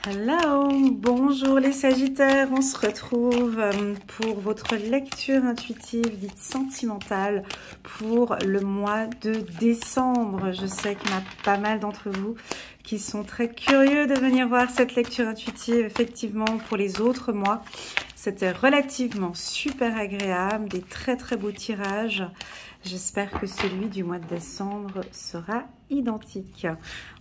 Hello, bonjour les Sagittaires, on se retrouve pour votre lecture intuitive dite sentimentale pour le mois de décembre. Je sais qu'il y en a pas mal d'entre vous qui sont très curieux de venir voir cette lecture intuitive. Effectivement, pour les autres mois, c'était relativement super agréable, des très beaux tirages. J'espère que celui du mois de décembre sera identique.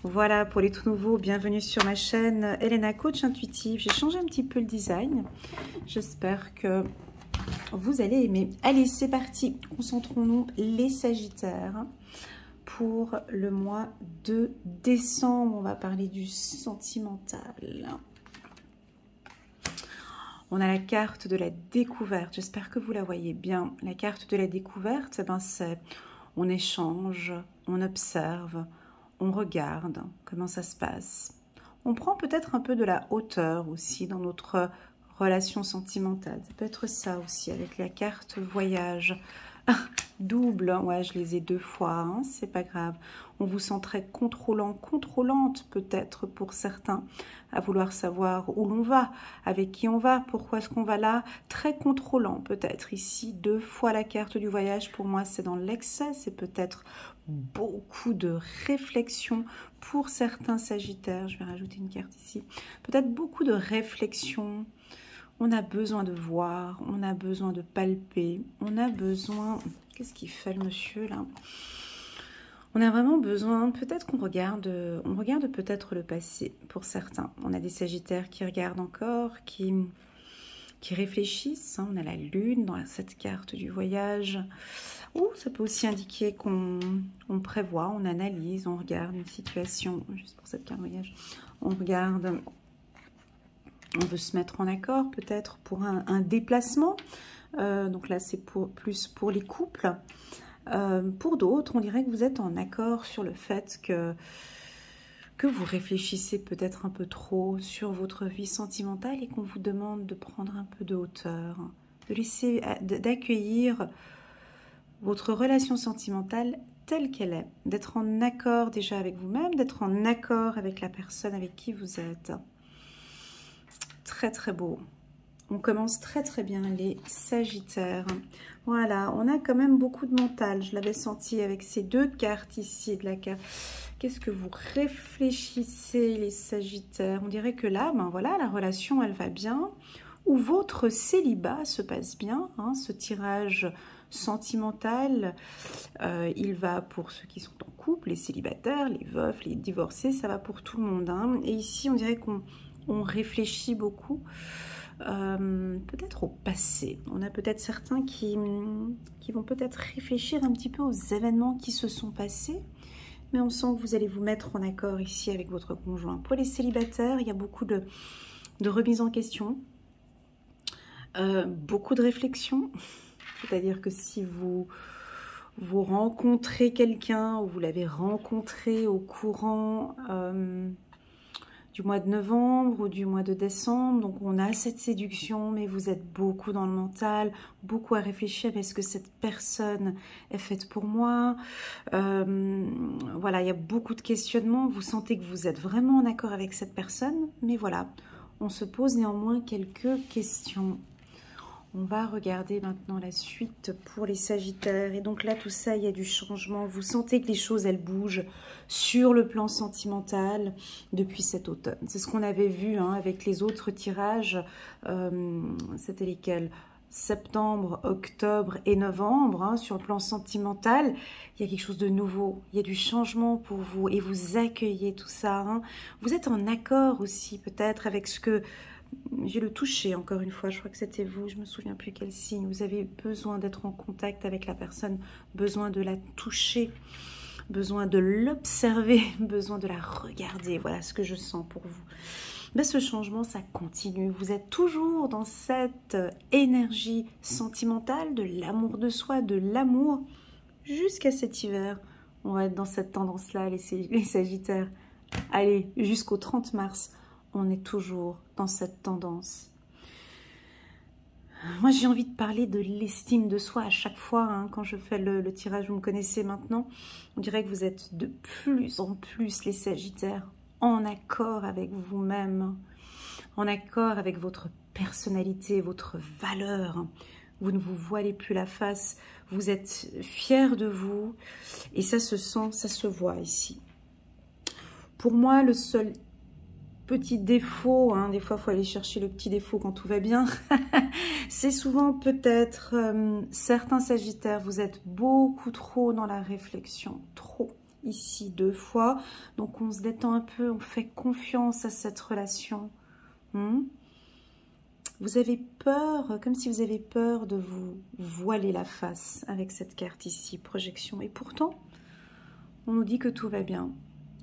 Voilà, pour les tout nouveaux, bienvenue sur ma chaîne Elena Coach Intuitive. J'ai changé un petit peu le design. J'espère que vous allez aimer. Allez, c'est parti. Concentrons-nous les Sagittaires. Pour le mois de décembre, on va parler du sentimental. On a la carte de la découverte. J'espère que vous la voyez bien. La carte de la découverte, c'est on échange, on observe, on regarde comment ça se passe. On prend peut-être un peu de la hauteur aussi dans notre relation sentimentale. Ça peut être ça aussi avec la carte voyage. Double, ouais, je les ai deux fois, hein, c'est pas grave. On vous sent très contrôlant, contrôlante peut-être pour certains, à vouloir savoir où l'on va, avec qui on va, pourquoi est-ce qu'on va là. Très contrôlant peut-être. Ici, deux fois la carte du voyage, pour moi c'est dans l'excès, c'est peut-être beaucoup de réflexion pour certains Sagittaires. Je vais rajouter une carte ici. Peut-être beaucoup de réflexion. On a besoin de voir, on a besoin de palper, on a besoin... Qu'est-ce qu'il fait le monsieur là? On a vraiment besoin, peut-être qu'on regarde, on regarde peut-être le passé pour certains. On a des Sagittaires qui regardent encore, qui réfléchissent. Hein. On a la lune dans cette carte du voyage. Ou ça peut aussi indiquer qu'on prévoit, on analyse, on regarde une situation. Juste pour cette carte voyage, on regarde... On veut se mettre en accord peut-être pour un déplacement. Donc là, c'est plus pour les couples. Pour d'autres, on dirait que vous êtes en accord sur le fait que vous réfléchissez peut-être un peu trop sur votre vie sentimentale et qu'on vous demande de prendre un peu de hauteur, de laisser, d'accueillir votre relation sentimentale telle qu'elle est, d'être en accord déjà avec vous-même, d'être en accord avec la personne avec qui vous êtes. Très beau. On commence très bien les Sagittaires. Voilà, on a quand même beaucoup de mental. Je l'avais senti avec ces deux cartes ici de la carte. Qu'est-ce que vous réfléchissez les Sagittaires? On dirait que là, ben voilà, la relation elle va bien. Ou votre célibat se passe bien. Hein, ce tirage sentimental, il va pour ceux qui sont en couple, les célibataires, les veufs, les divorcés, ça va pour tout le monde. Hein. Et ici, on dirait qu'on réfléchit beaucoup, peut-être au passé. On a peut-être certains qui vont peut-être réfléchir un petit peu aux événements qui se sont passés, mais on sent que vous allez vous mettre en accord ici avec votre conjoint. Pour les célibataires, il y a beaucoup de remise en question, beaucoup de réflexion, c'est-à-dire que si vous rencontrez quelqu'un ou vous l'avez rencontré au courant du mois de novembre ou du mois de décembre, donc on a cette séduction, mais vous êtes beaucoup dans le mental, beaucoup à réfléchir, est-ce que cette personne est faite pour moi? Voilà, il y a beaucoup de questionnements, vous sentez que vous êtes vraiment en accord avec cette personne, mais voilà, on se pose néanmoins quelques questions. On va regarder maintenant la suite pour les Sagittaires. Et donc là, tout ça, il y a du changement. Vous sentez que les choses, elles bougent sur le plan sentimental depuis cet automne. C'est ce qu'on avait vu hein, avec les autres tirages. C'était lesquels? Septembre, octobre et novembre. Hein, sur le plan sentimental, il y a quelque chose de nouveau. Il y a du changement pour vous et vous accueillez tout ça. Hein. Vous êtes en accord aussi peut-être avec ce que... J'ai le toucher, encore une fois, je crois que c'était vous, je me souviens plus quel signe. Vous avez besoin d'être en contact avec la personne, besoin de la toucher, besoin de l'observer, besoin de la regarder. Voilà ce que je sens pour vous. Mais ce changement, ça continue. Vous êtes toujours dans cette énergie sentimentale, de l'amour de soi, de l'amour, jusqu'à cet hiver. On va être dans cette tendance-là, les Sagittaires. Allez, jusqu'au 30 mars. On est toujours dans cette tendance. Moi, j'ai envie de parler de l'estime de soi à chaque fois. Hein, quand je fais le tirage, vous me connaissez maintenant. On dirait que vous êtes de plus en plus les Sagittaires en accord avec vous-même, en accord avec votre personnalité, votre valeur. Vous ne vous voilez plus la face, vous êtes fier de vous et ça se sent, ça se voit ici. Pour moi, le seul petit défaut, hein, des fois il faut aller chercher le petit défaut quand tout va bien, c'est souvent peut-être certains Sagittaires, vous êtes beaucoup trop dans la réflexion, trop. Ici 2 fois, donc on se détend un peu, on fait confiance à cette relation. Vous avez peur, comme si vous avez peur de vous voiler la face avec cette carte ici, projection. Et pourtant, on nous dit que tout va bien,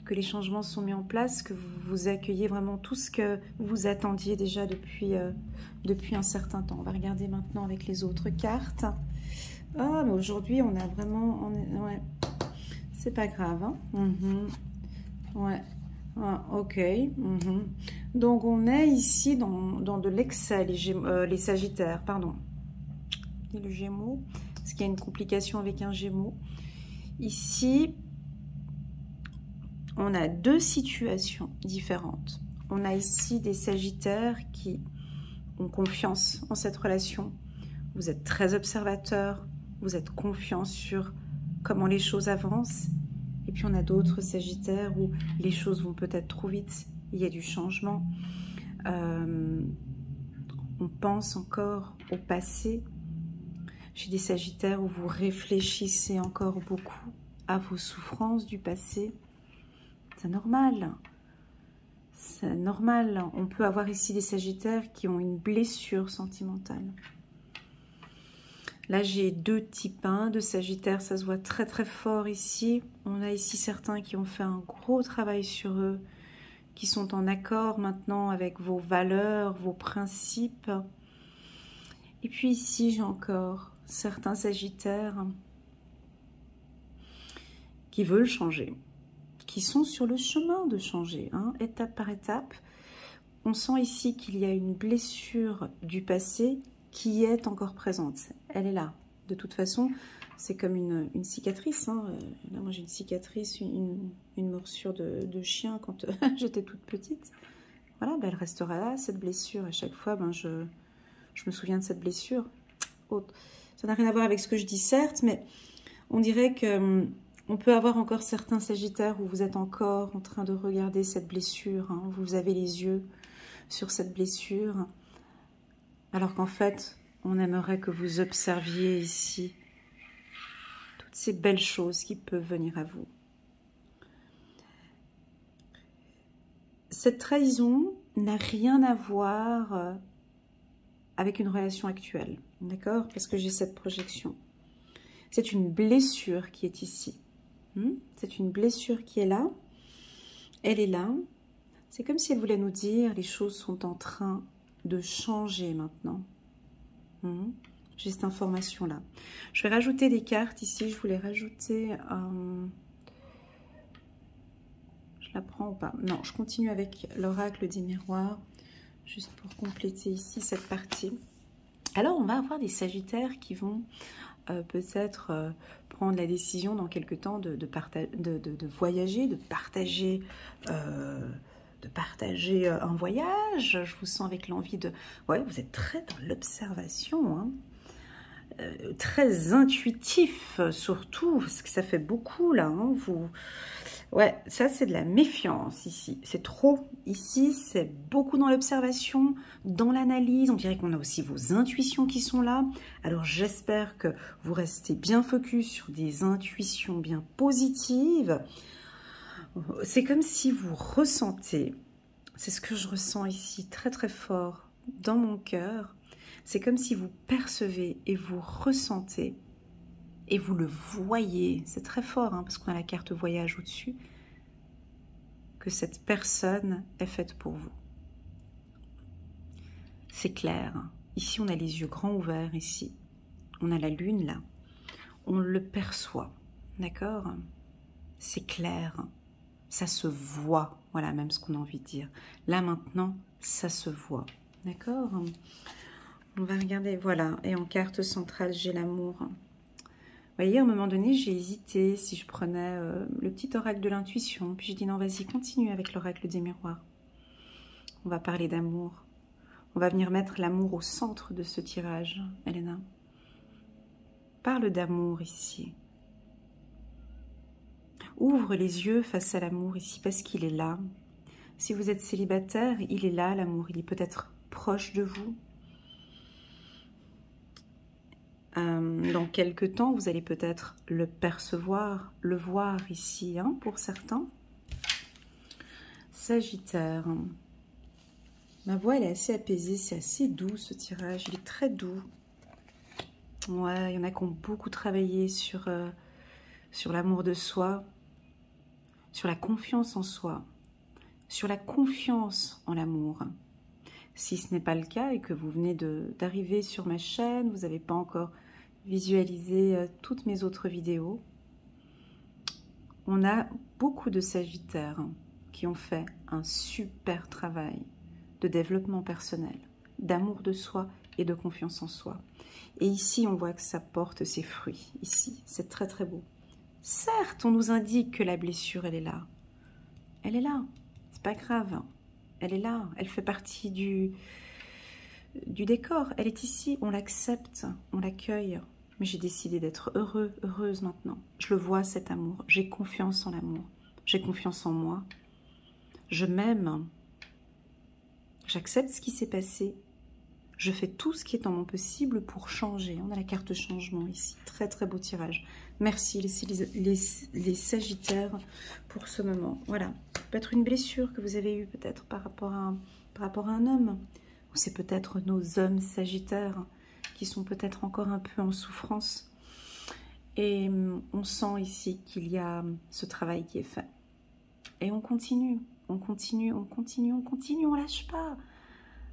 que les changements sont mis en place, que vous accueillez vraiment tout ce que vous attendiez déjà depuis un certain temps. On va regarder maintenant avec les autres cartes. Ah, mais aujourd'hui, on a vraiment... ouais. C'est pas grave, hein. Ouais. Ah, ok. Donc, on est ici dans de l'excès, les Sagittaires, pardon. Et le Gémeaux, parce qu'il y a une complication avec un Gémeaux. Ici, on a 2 situations différentes. On a ici des Sagittaires qui ont confiance en cette relation. Vous êtes très observateur, vous êtes confiant sur comment les choses avancent. Et puis on a d'autres Sagittaires où les choses vont peut-être trop vite, il y a du changement. On pense encore au passé. J'ai des Sagittaires où vous réfléchissez encore beaucoup à vos souffrances du passé. C'est normal. C'est normal. On peut avoir ici des Sagittaires qui ont une blessure sentimentale. Là, j'ai 2 types 1 de Sagittaire, ça se voit très très fort ici. On a ici certains qui ont fait un gros travail sur eux, qui sont en accord maintenant avec vos valeurs, vos principes. Et puis ici, j'ai encore certains Sagittaires qui veulent changer, qui sont sur le chemin de changer, hein, étape par étape. On sent ici qu'il y a une blessure du passé qui est encore présente. Elle est là. De toute façon, c'est comme une cicatrice. Hein. Là, moi, j'ai une cicatrice, une morsure de chien quand j'étais toute petite. Voilà, ben, elle restera là, cette blessure. À chaque fois, ben, je me souviens de cette blessure. Ça n'a rien à voir avec ce que je dis, certes, mais on dirait que on peut avoir encore certains Sagittaires où vous êtes encore en train de regarder cette blessure. Hein. Vous avez les yeux sur cette blessure. Alors qu'en fait, on aimerait que vous observiez ici toutes ces belles choses qui peuvent venir à vous. Cette trahison n'a rien à voir avec une relation actuelle, d'accord? Parce que j'ai cette projection. C'est une blessure qui est ici. C'est une blessure qui est là. Elle est là. C'est comme si elle voulait nous dire les choses sont en train de changer maintenant. J'ai cette information-là. Je vais rajouter des cartes ici. Je voulais rajouter... Je la prends ou pas? Non, je continue avec l'oracle des miroirs. Juste pour compléter ici cette partie. Alors, on va avoir des Sagittaires qui vont peut-être prendre la décision dans quelque temps de voyager, de partager un voyage. Je vous sens avec l'envie de... Ouais, vous êtes très dans l'observation, hein. Très intuitif surtout, parce que ça fait beaucoup là, hein, vous... Ouais, ça c'est de la méfiance ici, c'est trop. Ici, c'est beaucoup dans l'observation, dans l'analyse. On dirait qu'on a aussi vos intuitions qui sont là. Alors j'espère que vous restez bien focus sur des intuitions bien positives. C'est comme si vous ressentez, c'est ce que je ressens ici très très fort dans mon cœur. C'est comme si vous percevez et vous ressentez et vous le voyez, c'est très fort hein, parce qu'on a la carte voyage au-dessus, que cette personne est faite pour vous. C'est clair. Ici, on a les yeux grands ouverts, ici. On a la lune, là. On le perçoit, d'accord? C'est clair. Ça se voit. Voilà, même ce qu'on a envie de dire. Là, maintenant, ça se voit. D'accord? On va regarder, voilà. Et en carte centrale, j'ai l'amour. voyez, à un moment donné, j'ai hésité si je prenais le petit oracle de l'intuition. Puis j'ai dit non, vas-y, continue avec l'oracle des miroirs. On va parler d'amour. On va venir mettre l'amour au centre de ce tirage, Elena. Parle d'amour ici. Ouvre les yeux face à l'amour ici parce qu'il est là. Si vous êtes célibataire, il est là, l'amour. Il est peut-être proche de vous. Dans quelques temps, vous allez peut-être le percevoir, le voir ici, hein, pour certains. Sagittaire. Ma voix, elle est assez apaisée, c'est assez doux ce tirage, il est très doux. Ouais, il y en a qui ont beaucoup travaillé sur l'amour de soi, sur la confiance en soi, sur la confiance en l'amour. Si ce n'est pas le cas et que vous venez d'arriver sur ma chaîne, vous n'avez pas encore visualisé toutes mes autres vidéos, on a beaucoup de Sagittaires qui ont fait un super travail de développement personnel, d'amour de soi et de confiance en soi. Et ici, on voit que ça porte ses fruits. Ici, c'est très très beau. Certes, on nous indique que la blessure, elle est là. Elle est là. C'est pas grave. Elle est là. Elle fait partie du décor. Elle est ici. On l'accepte. On l'accueille. Mais j'ai décidé d'être heureux, heureuse maintenant. Je le vois, cet amour. J'ai confiance en l'amour. J'ai confiance en moi. Je m'aime. J'accepte ce qui s'est passé. Je fais tout ce qui est en mon possible pour changer. On a la carte changement ici. Très très beau tirage. Merci les Sagittaires pour ce moment. Voilà. Peut-être une blessure que vous avez eue peut-être par rapport à un homme. Ou c'est peut-être nos hommes Sagittaires qui sont peut-être encore un peu en souffrance. Et on sent ici qu'il y a ce travail qui est fait. Et on continue. On continue, on continue, on continue, on lâche pas.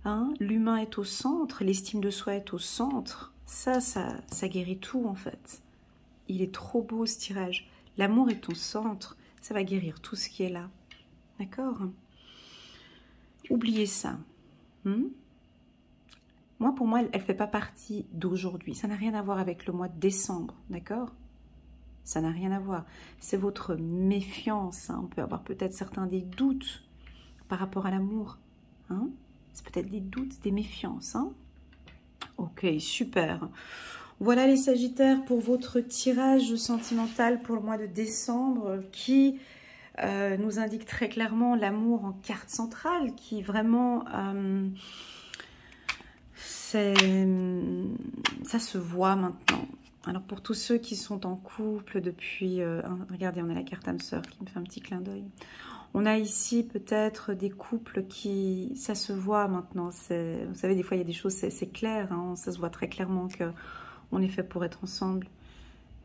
Hein? L'humain est au centre, l'estime de soi est au centre. Ça guérit tout en fait. Il est trop beau ce tirage. L'amour est au centre, ça va guérir tout ce qui est là. D'accord? Oubliez ça. Pour moi, elle ne fait pas partie d'aujourd'hui. Ça n'a rien à voir avec le mois de décembre, d'accord? Ça n'a rien à voir. C'est votre méfiance. Hein. On peut avoir peut-être certains des doutes par rapport à l'amour. Hein. C'est peut-être des doutes, des méfiances. Hein. Ok, super. Voilà les Sagittaires pour votre tirage sentimental pour le mois de décembre qui nous indique très clairement l'amour en carte centrale qui vraiment... ça se voit maintenant. Alors pour tous ceux qui sont en couple depuis... regardez, on a la carte âme sœur qui me fait un petit clin d'œil. On a ici peut-être des couples qui... Ça se voit maintenant. Vous savez, des fois il y a des choses, c'est clair. Hein, ça se voit très clairement qu'on est fait pour être ensemble.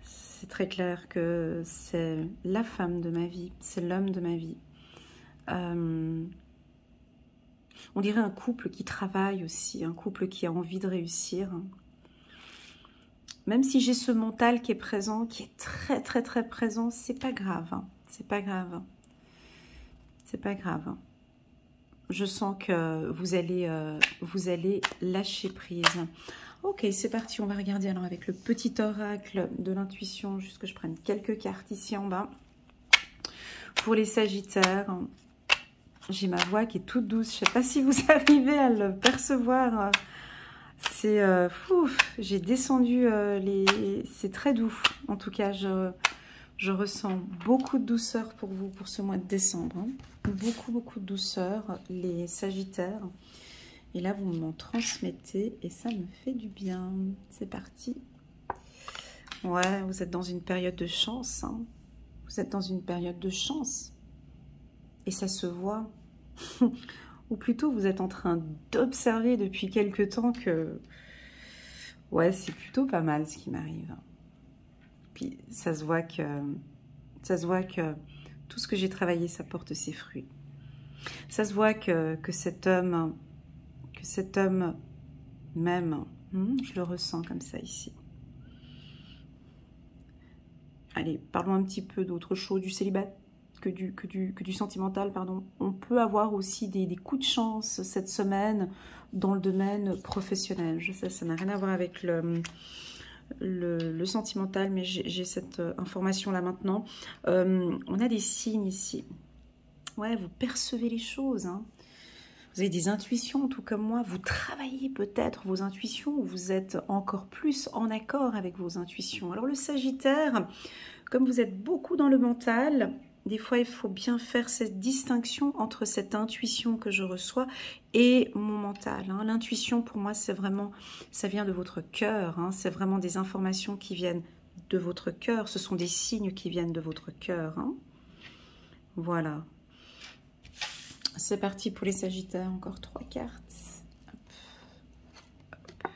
C'est très clair que c'est la femme de ma vie. C'est l'homme de ma vie. On dirait un couple qui travaille aussi. Un couple qui a envie de réussir. Même si j'ai ce mental qui est présent, qui est très très très présent, c'est pas grave. Hein. C'est pas grave. C'est pas grave. Je sens que vous allez lâcher prise. Ok, c'est parti. On va regarder alors avec le petit oracle de l'intuition. Juste que je prenne quelques cartes ici en bas. Pour les Sagittaires, j'ai ma voix qui est toute douce. Je ne sais pas si vous arrivez à le percevoir. C'est j'ai descendu c'est très doux. En tout cas, je ressens beaucoup de douceur pour vous pour ce mois de décembre. Hein. Beaucoup de douceur, les Sagittaires. Et là, vous m'en transmettez et ça me fait du bien. C'est parti. Ouais, vous êtes dans une période de chance. Hein. Vous êtes dans une période de chance. Et ça se voit. Ou plutôt, vous êtes en train d'observer depuis quelque temps que... Ouais, c'est plutôt pas mal ce qui m'arrive. Puis, ça se voit que tout ce que j'ai travaillé, ça porte ses fruits. Ça se voit que cet homme m'aime. Je le ressens comme ça ici. Allez, parlons un petit peu d'autre chose, du célibat. Que du sentimental, pardon. On peut avoir aussi des coups de chance cette semaine dans le domaine professionnel. Je sais, ça n'a rien à voir avec le sentimental, mais j'ai cette information-là maintenant. On a des signes ici. Ouais, vous percevez les choses, hein. Vous avez des intuitions, tout comme moi. Vous travaillez peut-être vos intuitions, ou vous êtes encore plus en accord avec vos intuitions. Alors le Sagittaire, comme vous êtes beaucoup dans le mental, des fois il faut bien faire cette distinction entre cette intuition que je reçois et mon mental, hein. L'intuition pour moi c'est vraiment, ça vient de votre cœur, hein. C'est vraiment des informations qui viennent de votre cœur. Ce sont des signes qui viennent de votre cœur, hein. Voilà. C'est parti pour les Sagittaires, encore 3 cartes. Hop.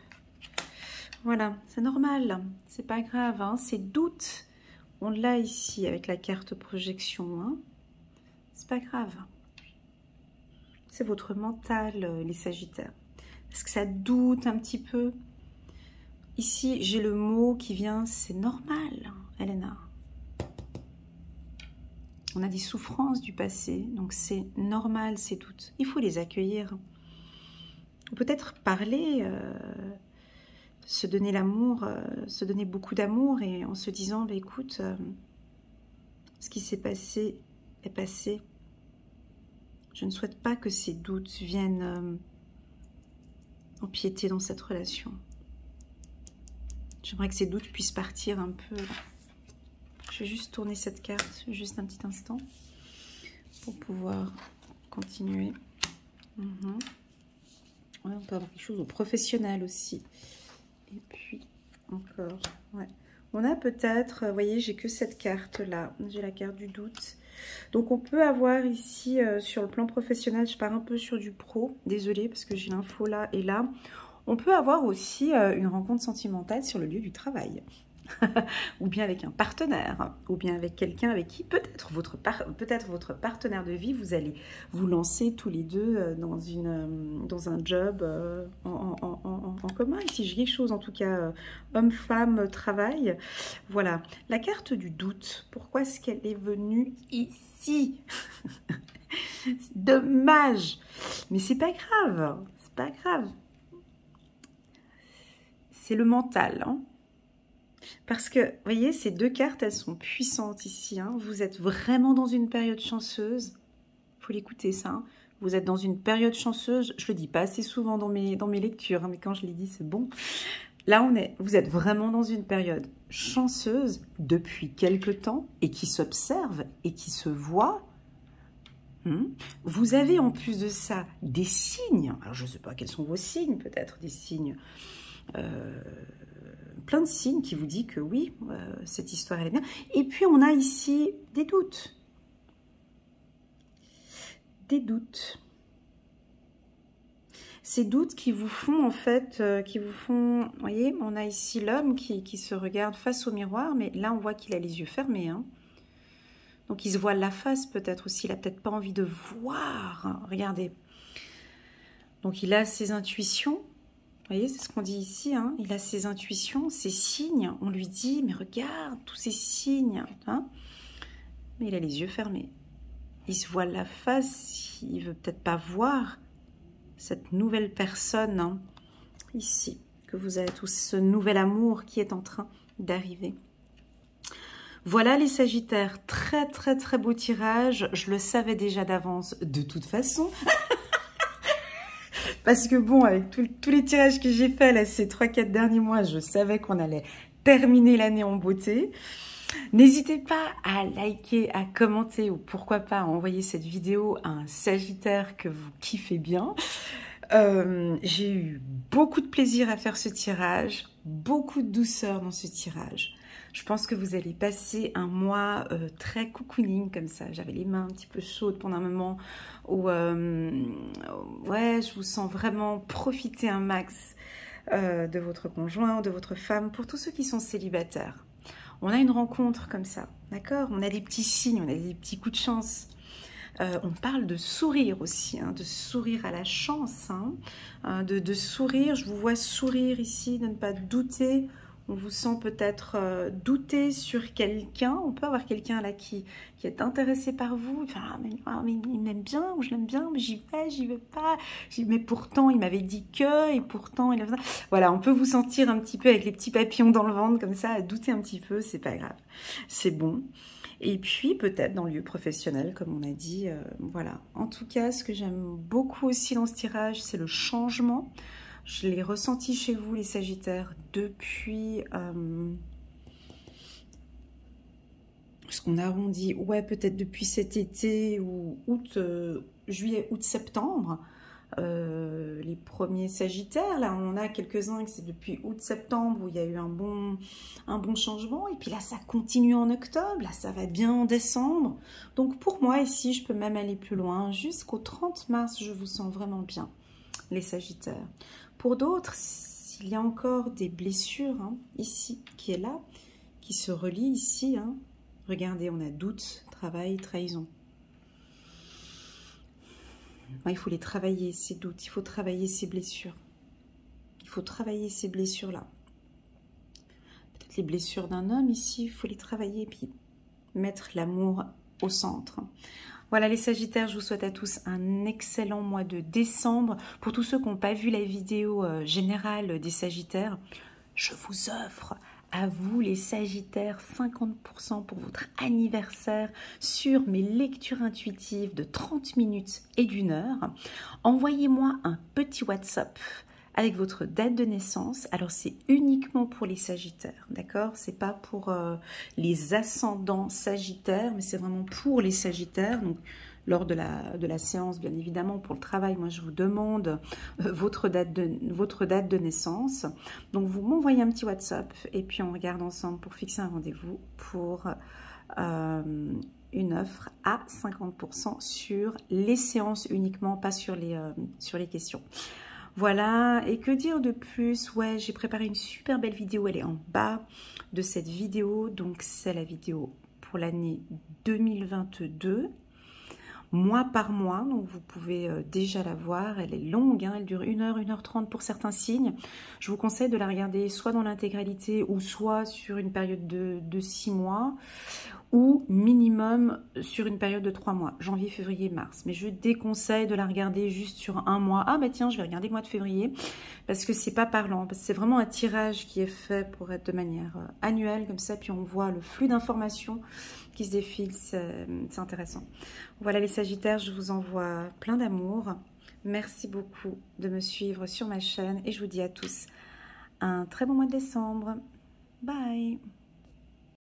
Voilà, c'est normal, c'est pas grave, hein. Ces doutes, on l'a ici avec la carte projection, hein. C'est pas grave. C'est votre mental, les Sagittaires. Est-ce que ça doute un petit peu? Ici, j'ai le mot qui vient, c'est normal, Elena. On a des souffrances du passé, donc c'est normal ces doutes. Il faut les accueillir. Ou peut-être parler, se donner l'amour, se donner beaucoup d'amour et en se disant, bah, écoute, ce qui s'est passé est passé. Je ne souhaite pas que ces doutes viennent empiéter dans cette relation. J'aimerais que ces doutes puissent partir un peu. Je vais juste tourner cette carte, juste un petit instant, pour pouvoir continuer. Ouais, on peut avoir quelque chose au professionnel aussi. Et puis, encore, ouais. On a peut-être, vous voyez, j'ai que cette carte-là. J'ai la carte du doute. Donc, on peut avoir ici, sur le plan professionnel, je pars un peu sur du pro. Désolée, parce que j'ai l'info là et là. On peut avoir aussi une rencontre sentimentale sur le lieu du travail. Ou bien avec un partenaire, ou bien avec quelqu'un avec qui peut-être votre partenaire de vie, vous allez vous lancer tous les deux dans un job en commun. Ici, j'ai quelque chose, en tout cas, homme-femme, travail. Voilà. La carte du doute, pourquoi est-ce qu'elle est venue ici? Dommage. Mais c'est pas grave. C'est pas grave. C'est le mental, hein. Parce que, vous voyez, ces deux cartes, elles sont puissantes ici, hein. Vous êtes vraiment dans une période chanceuse. Il faut l'écouter, ça, hein. Vous êtes dans une période chanceuse. Je ne le dis pas assez souvent dans mes lectures, hein, mais quand je l'ai dit, c'est bon. Là, vous êtes vraiment dans une période chanceuse depuis quelque temps et qui s'observe et qui se voit. Vous avez en plus de ça des signes. Alors, je ne sais pas quels sont vos signes, peut-être des signes... plein de signes qui vous disent que oui, cette histoire elle est bien. Et puis on a ici des doutes. Des doutes. Ces doutes qui vous font en fait, vous voyez, on a ici l'homme qui se regarde face au miroir, mais là on voit qu'il a les yeux fermés, hein. Donc il se voit la face peut-être aussi, il n'a peut-être pas envie de voir, hein. Regardez. Donc il a ses intuitions. Vous voyez, c'est ce qu'on dit ici, hein. Il a ses intuitions, ses signes. On lui dit, mais regarde, tous ces signes, hein. Mais il a les yeux fermés. Il se voit la face, il ne veut peut-être pas voir cette nouvelle personne, hein, ici, que vous avez tous, ce nouvel amour qui est en train d'arriver. Voilà les Sagittaires, très très très beau tirage. Je le savais déjà d'avance, de toute façon. Parce que bon, avec tous les tirages que j'ai faits là, ces 3-4 derniers mois, je savais qu'on allait terminer l'année en beauté. N'hésitez pas à liker, à commenter ou pourquoi pas à envoyer cette vidéo à un Sagittaire que vous kiffez bien. J'ai eu beaucoup de plaisir à faire ce tirage, beaucoup de douceur dans ce tirage. Je pense que vous allez passer un mois très cocooning comme ça. J'avais les mains un petit peu chaudes pendant un moment où ouais, je vous sens vraiment profiter un max de votre conjoint ou de votre femme. Pour tous ceux qui sont célibataires, on a une rencontre comme ça, d'accord? On a des petits signes, on a des petits coups de chance. On parle de sourire aussi, hein, de sourire à la chance, hein, de sourire. Je vous vois sourire ici, de ne pas douter On vous sent peut-être douter sur quelqu'un. On peut avoir quelqu'un là qui est intéressé par vous. Enfin, mais il m'aime bien, ou je l'aime bien, mais j'y vais pas. Mais pourtant, il m'avait dit que, et pourtant, il a fait ça. Voilà, on peut vous sentir un petit peu avec les petits papillons dans le ventre, comme ça, à douter un petit peu, c'est pas grave. C'est bon. Et puis, peut-être dans le lieu professionnel, comme on a dit, voilà. En tout cas, ce que j'aime beaucoup aussi dans ce tirage, c'est le changement. Je l'ai ressenti chez vous, les Sagittaires, depuis... ce qu'on arrondit, ouais, peut-être depuis cet été, ou juillet, août, septembre. Les premiers Sagittaires, là, on a quelques-uns que c'est depuis août-septembre où il y a eu un bon changement. Et puis là, ça continue en octobre, là, ça va bien en décembre. Donc pour moi, ici, je peux même aller plus loin. Jusqu'au 30 mars, je vous sens vraiment bien, les Sagittaires. Pour d'autres, s'il y a encore des blessures, hein, ici, qui est là, qui se relient ici, hein. Regardez, on a doute, travail, trahison. Il faut les travailler, ces doutes, il faut travailler ces blessures. Il faut travailler ces blessures-là. Peut-être les blessures d'un homme ici, il faut les travailler, puis mettre l'amour au centre. Voilà les Sagittaires, je vous souhaite à tous un excellent mois de décembre. Pour tous ceux qui n'ont pas vu la vidéo générale des Sagittaires, je vous offre à vous les Sagittaires 50% pour votre anniversaire sur mes lectures intuitives de 30 minutes et d'1 heure. Envoyez-moi un petit WhatsApp avec votre date de naissance. Alors c'est uniquement pour les Sagittaires, d'accord? C'est pas pour les ascendants Sagittaires, mais c'est vraiment pour les Sagittaires. Donc lors de la séance, bien évidemment, pour le travail, moi je vous demande votre date de naissance. Donc vous m'envoyez un petit WhatsApp et puis on regarde ensemble pour fixer un rendez-vous pour une offre à 50% sur les séances uniquement, pas sur les questions. Voilà, et que dire de plus? Ouais, j'ai préparé une super belle vidéo, elle est en bas de cette vidéo. Donc c'est la vidéo pour l'année 2022. Mois par mois, donc vous pouvez déjà la voir, elle est longue, hein, elle dure 1 heure, 1h30 pour certains signes. Je vous conseille de la regarder soit dans l'intégralité ou soit sur une période de 6 mois ou minimum sur une période de 3 mois, janvier, février, mars. Mais je déconseille de la regarder juste sur un mois. Ah bah tiens, je vais regarder le mois de février parce que c'est pas parlant, parce que c'est vraiment un tirage qui est fait pour être de manière annuelle comme ça, puis on voit le flux d'informations qui se défile, c'est intéressant. Voilà les Sagittaires, je vous envoie plein d'amour. Merci beaucoup de me suivre sur ma chaîne et je vous dis à tous un très bon mois de décembre. Bye!